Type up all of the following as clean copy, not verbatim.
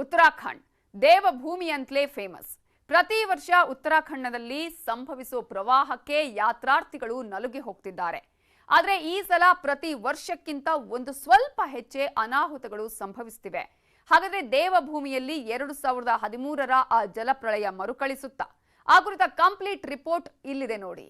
ಉತ್ತರಾಖಂಡ್ ದೇವಭೂಮಿ ಅಂತಲೇ ಫೇಮಸ್. ಪ್ರತಿ ವರ್ಷ ಉತ್ತರಾಖಂಡದಲ್ಲಿ ಸಂಭವಿಸುವ ಪ್ರವಾಹಕ್ಕೆ ಯಾತ್ರಾರ್ಥಿಗಳು ನಲುಗಿ ಹೋಗ್ತಿದ್ದಾರೆ. ಆದರೆ ಈ ಸಲ ಪ್ರತಿ ವರ್ಷಕ್ಕಿಂತ ಒಂದು ಸ್ವಲ್ಪ ಹೆಚ್ಚೇ ಅನಾಹುತಗಳು ಸಂಭವಿಸುತ್ತಿವೆ. ಹಾಗಾದ್ರೆ ದೇವಭೂಮಿಯಲ್ಲಿ 2013ರ ಆ ಜಲಪ್ರಳಯ ಮರುಕಳಿಸುತ್ತಾ? ಆ ಕುರಿತ ಕಂಪ್ಲೀಟ್ ರಿಪೋರ್ಟ್ ಇಲ್ಲಿದೆ ನೋಡಿ.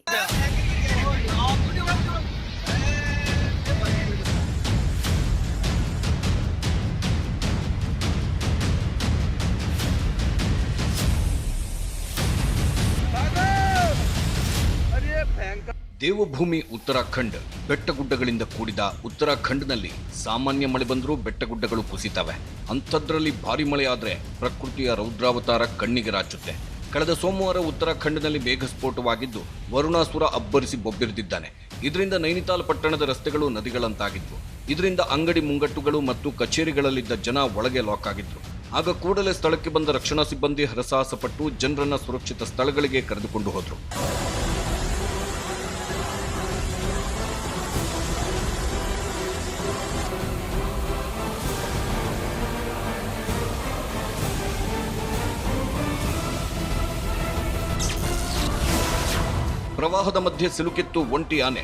ದೇವಭೂಮಿ ಉತ್ತರಾಖಂಡ್ ಬೆಟ್ಟಗುಡ್ಡಗಳಿಂದ ಕೂಡಿದ ಉತ್ತರಾಖಂಡ್ನಲ್ಲಿ ಸಾಮಾನ್ಯ ಮಳೆ ಬಂದರೂ ಬೆಟ್ಟಗುಡ್ಡಗಳು ಕುಸಿತವೆ. ಅಂಥದ್ರಲ್ಲಿ ಭಾರಿ ಮಳೆಯಾದ್ರೆ ಪ್ರಕೃತಿಯ ರೌದ್ರಾವತಾರ ಕಣ್ಣಿಗೆ ರಾಚುತ್ತೆ. ಕಳೆದ ಸೋಮವಾರ ಉತ್ತರಾಖಂಡ್ನಲ್ಲಿ ಮೇಘಸ್ಫೋಟವಾಗಿದ್ದು ವರುಣಾಸುರ ಅಬ್ಬರಿಸಿ ಬೊಬ್ಬಿರಿದಿದ್ದಾನೆ. ಇದರಿಂದ ನೈನಿತಾಲ್ ಪಟ್ಟಣದ ರಸ್ತೆಗಳು ನದಿಗಳಂತಾಗಿದ್ವು. ಇದರಿಂದ ಅಂಗಡಿ ಮುಂಗಟ್ಟುಗಳು ಮತ್ತು ಕಚೇರಿಗಳಲ್ಲಿದ್ದ ಜನ ಒಳಗೆ ಲಾಕ್ ಆಗಿದ್ರು. ಆಗ ಕೂಡಲೇ ಸ್ಥಳಕ್ಕೆ ಬಂದ ರಕ್ಷಣಾ ಸಿಬ್ಬಂದಿ ಹರಸಾಹಸ ಪಟ್ಟು ಜನರನ್ನ ಸುರಕ್ಷಿತ ಸ್ಥಳಗಳಿಗೆ ಕರೆದುಕೊಂಡು ಹೋದ್ರು. ಪ್ರವಾಹದ ಮಧ್ಯೆ ಸಿಲುಕಿತ್ತು ಒಂಟಿ ಆನೆ.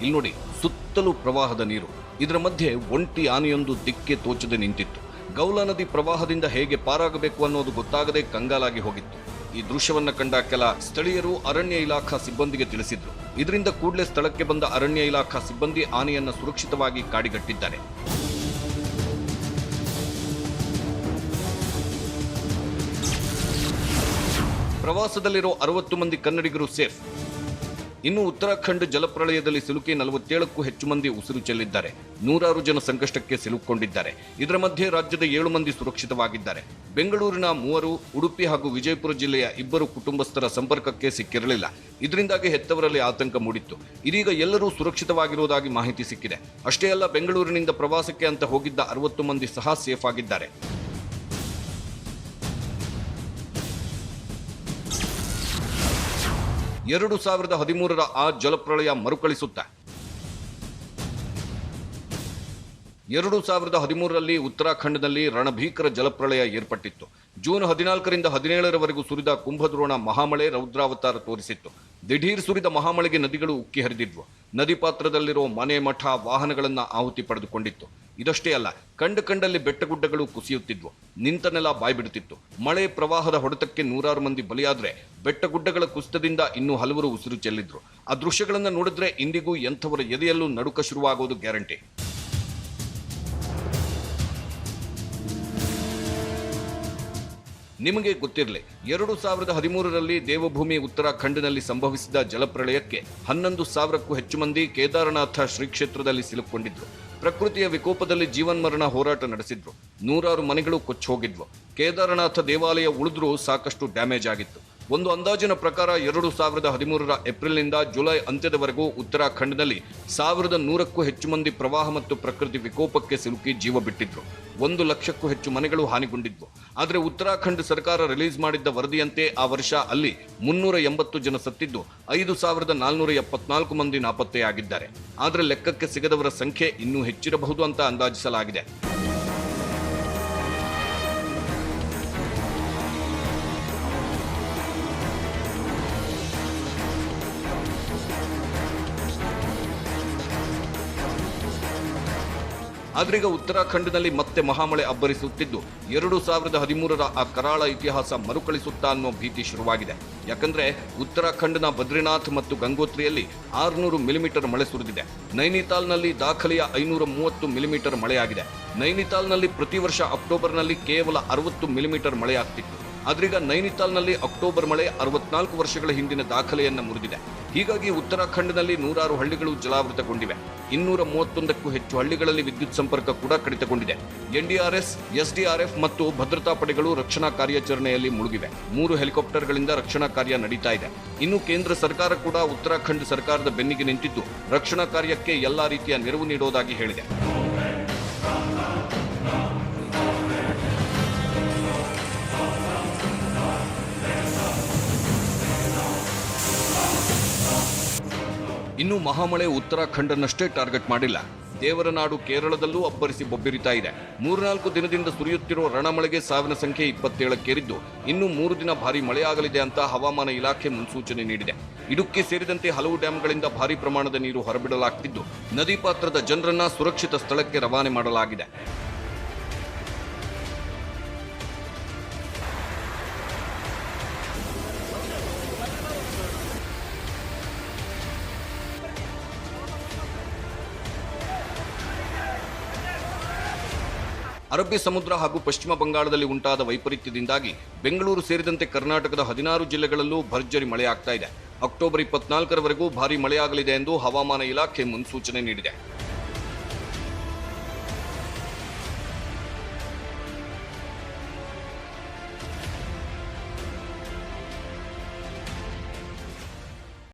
ಇಲ್ಲಿ ನೋಡಿ, ಸುತ್ತಲೂ ಪ್ರವಾಹದ ನೀರು. ಇದರ ಮಧ್ಯೆ ಒಂಟಿ ಆನೆಯೊಂದು ದಿಕ್ಕೆ ತೋಚದೆ ನಿಂತಿತ್ತು. ಗೌಲಾ ನದಿ ಪ್ರವಾಹದಿಂದ ಹೇಗೆ ಪಾರಾಗಬೇಕು ಅನ್ನೋದು ಗೊತ್ತಾಗದೆ ಕಂಗಾಲಾಗಿ ಹೋಗಿತ್ತು. ಈ ದೃಶ್ಯವನ್ನ ಕಂಡ ಕೆಲ ಸ್ಥಳೀಯರು ಅರಣ್ಯ ಇಲಾಖಾ ಸಿಬ್ಬಂದಿಗೆ ತಿಳಿಸಿದ್ರು. ಇದರಿಂದ ಕೂಡಲೇ ಸ್ಥಳಕ್ಕೆ ಬಂದ ಅರಣ್ಯ ಇಲಾಖಾ ಸಿಬ್ಬಂದಿ ಆನೆಯನ್ನ ಸುರಕ್ಷಿತವಾಗಿ ಕಾಡಿಗಟ್ಟಿದ್ದಾರೆ. ಪ್ರವಾಸದಲ್ಲಿರೋ 60 ಮಂದಿ ಕನ್ನಡಿಗರು ಸೇಫ್. ಇನ್ನು ಉತ್ತರಾಖಂಡ್ ಜಲಪ್ರಳಯದಲ್ಲಿ ಸಿಲುಕಿ 47ಕ್ಕೂ ಹೆಚ್ಚು ಮಂದಿ ಉಸಿರು ಚೆಲ್ಲಿದ್ದಾರೆ. 100 ಜನ ಸಂಕಷ್ಟಕ್ಕೆ ಸಿಲುಕೊಂಡಿದ್ದಾರೆ. ಇದರ ಮಧ್ಯೆ ರಾಜ್ಯದ 7 ಮಂದಿ ಸುರಕ್ಷಿತವಾಗಿದ್ದಾರೆ. ಬೆಂಗಳೂರಿನ 3, ಉಡುಪಿ ಹಾಗೂ ವಿಜಯಪುರ ಜಿಲ್ಲೆಯ 2 ಕುಟುಂಬಸ್ಥರ ಸಂಪರ್ಕಕ್ಕೆ ಸಿಕ್ಕಿರಲಿಲ್ಲ. ಇದರಿಂದಾಗಿ ಹೆತ್ತವರಲ್ಲಿ ಆತಂಕ ಮೂಡಿತ್ತು. ಇದೀಗ ಎಲ್ಲರೂ ಸುರಕ್ಷಿತವಾಗಿರುವುದಾಗಿ ಮಾಹಿತಿ ಸಿಕ್ಕಿದೆ. ಅಷ್ಟೇ ಅಲ್ಲ, ಬೆಂಗಳೂರಿನಿಂದ ಪ್ರವಾಸಕ್ಕೆ ಅಂತ ಹೋಗಿದ್ದ 60 ಮಂದಿ ಸಹ ಸೇಫ್ ಆಗಿದ್ದಾರೆ. ಎರಡು 2013ರ ಆ ಜಲಪ್ರಳಯ ಮರುಕಳಿಸುತ್ತ 2013ರಲ್ಲಿ ಉತ್ತರಾಖಂಡ್ನಲ್ಲಿ ರಣಭೀಕರ ಜಲಪ್ರಳಯ ಏರ್ಪಟ್ಟಿತ್ತು. ಜೂನ್ 14ರಿಂದ 17ರವರೆಗೂ ಸುರಿದ ಕುಂಭದ್ರೋಣ ಮಹಾಮಳೆ ರೌದ್ರಾವತಾರ ತೋರಿಸಿತ್ತು. ದಿಢೀರ್ ಸುರಿದ ಮಹಾಮಳೆಗೆ ನದಿಗಳು ಉಕ್ಕಿ ಹರಿದಿದ್ವು. ನದಿ ಪಾತ್ರದಲ್ಲಿರೋ ಮನೆ, ಮಠ, ವಾಹನಗಳನ್ನ ಆಹುತಿ ಪಡೆದುಕೊಂಡಿತ್ತು. ಇದಷ್ಟೇ ಅಲ್ಲ, ಕಂಡಲ್ಲಿ ಬೆಟ್ಟಗುಡ್ಡಗಳು ಕುಸಿಯುತ್ತಿದ್ವು. ನಿಂತ ನೆಲ ಬಾಯ್ಬಿಡುತ್ತಿತ್ತು. ಮಳೆ ಪ್ರವಾಹದ ಹೊಡೆತಕ್ಕೆ 100 ಮಂದಿ ಬಲಿಯಾದ್ರೆ ಬೆಟ್ಟಗುಡ್ಡಗಳ ಕುಸಿತದಿಂದ ಇನ್ನೂ ಹಲವರು ಉಸಿರು ಚೆಲ್ಲಿದ್ರು. ಆ ದೃಶ್ಯಗಳನ್ನ ನೋಡಿದ್ರೆ ಇಂದಿಗೂ ಎಂಥವರ ಎದೆಯಲ್ಲೂ ನಡುಕ ಶುರುವಾಗೋದು ಗ್ಯಾರಂಟಿ. ನಿಮಗೆ ಗೊತ್ತಿರಲಿ, 2013ರಲ್ಲಿ ದೇವಭೂಮಿ ಉತ್ತರಾಖಂಡ್ನಲ್ಲಿ ಸಂಭವಿಸಿದ ಜಲಪ್ರಳಯಕ್ಕೆ 11,000ಕ್ಕೂ ಹೆಚ್ಚು ಮಂದಿ ಕೇದಾರನಾಥ ಶ್ರೀ ಕ್ಷೇತ್ರದಲ್ಲಿ ಸಿಲುಕೊಂಡಿದ್ರು. ಪ್ರಕೃತಿಯ ವಿಕೋಪದಲ್ಲಿ ಜೀವನ್ಮರಣ ಹೋರಾಟ ನಡೆಸಿದ್ರು. 100 ಮನೆಗಳು ಕೊಚ್ಚಿ ಹೋಗಿದ್ವು. ಕೇದಾರನಾಥ ದೇವಾಲಯ ಉಳಿದ್ರೂ ಸಾಕಷ್ಟು ಡ್ಯಾಮೇಜ್ ಆಗಿತ್ತು. ಒಂದು ಅಂದಾಜಿನ ಪ್ರಕಾರ 2013ರ ಏಪ್ರಿಲ್ನಿಂದ ಜುಲೈ ಅಂತ್ಯದವರೆಗೂ ಉತ್ತರಾಖಂಡ್ನಲ್ಲಿ 1,100ಕ್ಕೂ ಹೆಚ್ಚು ಮಂದಿ ಪ್ರವಾಹ ಮತ್ತು ಪ್ರಕೃತಿ ವಿಕೋಪಕ್ಕೆ ಸಿಲುಕಿ ಜೀವ ಬಿಟ್ಟಿದ್ರು. 1 ಲಕ್ಷಕ್ಕೂ ಹೆಚ್ಚು ಮನೆಗಳು ಹಾನಿಗೊಂಡಿದ್ವು. ಆದರೆ ಉತ್ತರಾಖಂಡ್ ಸರ್ಕಾರ ರಿಲೀಸ್ ಮಾಡಿದ್ದ ವರದಿಯಂತೆ ಆ ವರ್ಷ ಅಲ್ಲಿ 380 ಜನ ಸತ್ತಿದ್ದು 5,474 ಮಂದಿ ನಾಪತ್ತೆಯಾಗಿದ್ದಾರೆ. ಆದರೆ ಲೆಕ್ಕಕ್ಕೆ ಸಿಗದವರ ಸಂಖ್ಯೆ ಇನ್ನೂ ಹೆಚ್ಚಿರಬಹುದು ಅಂತ ಅಂದಾಜಿಸಲಾಗಿದೆ. ಆದ್ರೀಗ ಉತ್ತರಾಖಂಡ್ನಲ್ಲಿ ಮತ್ತೆ ಮಹಾಮಳೆ ಅಬ್ಬರಿಸುತ್ತಿದ್ದು 2013ರ ಆ ಕರಾಳ ಇತಿಹಾಸ ಮರುಕಳಿಸುತ್ತಾ ಅನ್ನೋ ಭೀತಿ ಶುರುವಾಗಿದೆ. ಯಾಕಂದ್ರೆ ಉತ್ತರಾಖಂಡ್ನ ಬದ್ರಿನಾಥ್ ಮತ್ತು ಗಂಗೋತ್ರಿಯಲ್ಲಿ 600 ಮಿಲಿಮೀಟರ್ ಮಳೆ ಸುರಿದಿದೆ. ನೈನಿತಾಲ್ನಲ್ಲಿ ದಾಖಲೆಯ 530 ಮಿಲಿಮೀಟರ್ ಮಳೆಯಾಗಿದೆ. ನೈನಿತಾಲ್ನಲ್ಲಿ ಪ್ರತಿ ವರ್ಷ ಅಕ್ಟೋಬರ್ನಲ್ಲಿ ಕೇವಲ 60 ಮಿಲಿಮೀಟರ್ ಮಳೆಯಾಗ್ತಿತ್ತು. ಆದ್ರೀಗ ನೈನಿತಾಲ್ನಲ್ಲಿ ಅಕ್ಟೋಬರ್ ಮಳೆ 64 ವರ್ಷಗಳ ಹಿಂದಿನ ದಾಖಲೆಯನ್ನ ಮುರಿದಿದೆ. ಹೀಗಾಗಿ ಉತ್ತರಾಖಂಡ್ನಲ್ಲಿ 100 ಹಳ್ಳಿಗಳು ಜಲಾವೃತಗೊಂಡಿವೆ. 231ಕ್ಕೂ ಹೆಚ್ಚು ಹಳ್ಳಿಗಳಲ್ಲಿ ವಿದ್ಯುತ್ ಸಂಪರ್ಕ ಕೂಡ ಕಡಿತಗೊಂಡಿದೆ. NDRS, SDRF ಮತ್ತು ಭದ್ರತಾ ಪಡೆಗಳು ರಕ್ಷಣಾ ಕಾರ್ಯಾಚರಣೆಯಲ್ಲಿ ಮುಳುಗಿವೆ. 3 ಹೆಲಿಕಾಪ್ಟರ್ಗಳಿಂದ ರಕ್ಷಣಾ ಕಾರ್ಯ ನಡೀತಾ ಇದೆ. ಇನ್ನು ಕೇಂದ್ರ ಸರ್ಕಾರ ಕೂಡ ಉತ್ತರಾಖಂಡ್ ಸರ್ಕಾರದ ಬೆನ್ನಿಗೆ ನಿಂತಿದ್ದು ರಕ್ಷಣಾ ಕಾರ್ಯಕ್ಕೆ ಎಲ್ಲಾ ರೀತಿಯ ನೆರವು ನೀಡುವುದಾಗಿ ಹೇಳಿದೆ. ಇನ್ನು ಮಹಾಮಳೆ ಉತ್ತರಾಖಂಡನ್ನಷ್ಟೇ ಟಾರ್ಗೆಟ್ ಮಾಡಿಲ್ಲ. ದೇವರ ನಾಡು ಕೇರಳದಲ್ಲೂ ಅಬ್ಬರಿಸಿ ಬೊಬ್ಬಿರಿತಾ ಇದೆ. 3-4 ದಿನದಿಂದ ಸುರಿಯುತ್ತಿರುವ ರಣಮಳೆಗೆ ಸಾವಿನ ಸಂಖ್ಯೆ 27ಕ್ಕೇರಿದ್ದು ಇನ್ನು 3 ದಿನ ಭಾರಿ ಮಳೆಯಾಗಲಿದೆ ಅಂತ ಹವಾಮಾನ ಇಲಾಖೆ ಮುನ್ಸೂಚನೆ ನೀಡಿದೆ. ಇಡುಕ್ಕಿ ಸೇರಿದಂತೆ ಹಲವು ಡ್ಯಾಂಗಳಿಂದ ಭಾರಿ ಪ್ರಮಾಣದ ನೀರು ಹೊರಬಿಡಲಾಗ್ತಿದ್ದು ನದಿ ಪಾತ್ರದ ಜನರನ್ನ ಸುರಕ್ಷಿತ ಸ್ಥಳಕ್ಕೆ ರವಾನೆ ಮಾಡಲಾಗಿದೆ. ಅರಬ್ಬಿ ಸಮುದ್ರ ಹಾಗೂ ಪಶ್ಚಿಮ ಬಂಗಾಳದಲ್ಲಿ ಉಂಟಾದ ವೈಪರೀತ್ಯದಿಂದಾಗಿ ಬೆಂಗಳೂರು ಸೇರಿದಂತೆ ಕರ್ನಾಟಕದ 16 ಜಿಲ್ಲೆಗಳಲ್ಲೂ ಭರ್ಜರಿ ಮಳೆಯಾಗ್ತಾ ಇದೆ. ಅಕ್ಟೋಬರ್ 24ರವರೆಗೂ ಭಾರಿ ಮಳೆಯಾಗಲಿದೆ ಎಂದು ಹವಾಮಾನ ಇಲಾಖೆ ಮುನ್ಸೂಚನೆ ನೀಡಿದೆ.